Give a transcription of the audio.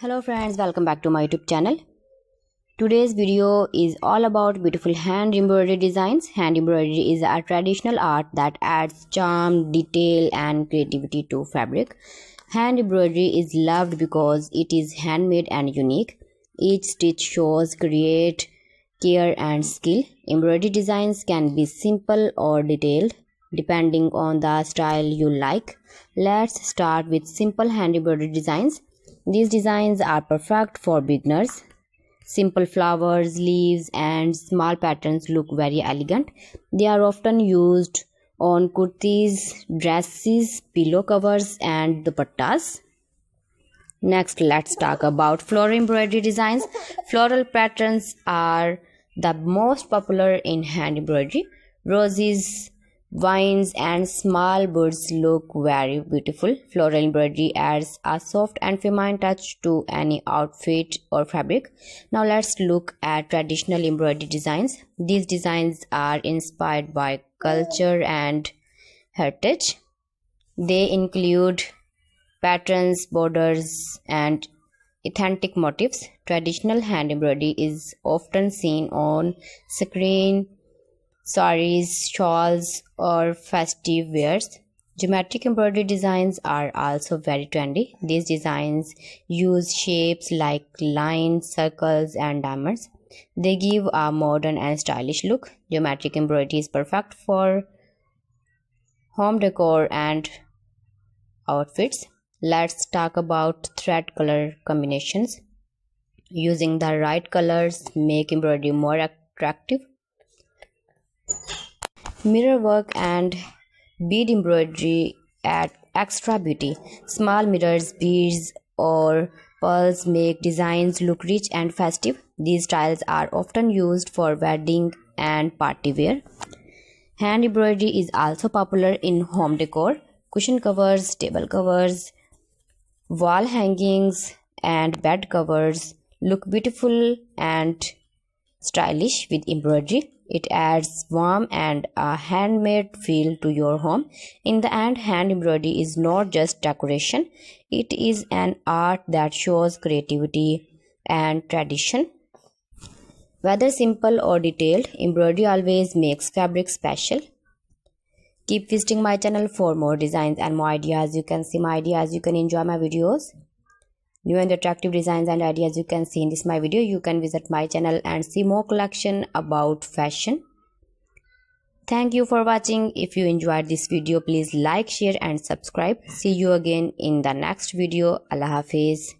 Hello friends, welcome back to my YouTube channel. Today's video is all about beautiful hand embroidery designs. Hand embroidery is a traditional art that adds charm, detail and creativity to fabric. Hand embroidery is loved because it is handmade and unique. Each stitch shows create, care and skill. Embroidery designs can be simple or detailed depending on the style you like. Let's start with simple hand embroidery designs. These designs are perfect for beginners. Simple flowers, leaves and small patterns look very elegant. They are often used on kurtis, dresses, pillow covers and dupattas. Next, let's talk about floral embroidery designs. Floral patterns are the most popular in hand embroidery. Roses, vines and small birds look very beautiful. Floral embroidery adds a soft and feminine touch to any outfit or fabric. Now let's look at traditional embroidery designs. These designs are inspired by culture and heritage. They include patterns, borders and authentic motifs. Traditional hand embroidery is often seen on screen, saris, shawls or festive wears. Geometric embroidery designs are also very trendy. These designs use shapes like lines, circles and diamonds. They give a modern and stylish look. Geometric embroidery is perfect for home decor and outfits. Let's talk about thread color combinations. Using the right colors make embroidery more attractive. Mirror work and bead embroidery add extra beauty. Small mirrors, beads or pearls make designs look rich and festive. These styles are often used for wedding and party wear. Hand embroidery is also popular in home decor. Cushion covers, table covers, wall hangings and bed covers look beautiful and stylish with embroidery. It adds warmth and a handmade feel to your home. In the end, hand embroidery is not just decoration. It is an art that shows creativity and tradition. Whether simple or detailed, embroidery always makes fabric special. Keep visiting my channel for more designs and more ideas. You can see my ideas. You can enjoy my videos. New and attractive designs and ideas you can see in this my video. You can visit my channel and see more collection about fashion. Thank you for watching. If you enjoyed this video, please like, share and subscribe. See you again in the next video. Allah Hafiz.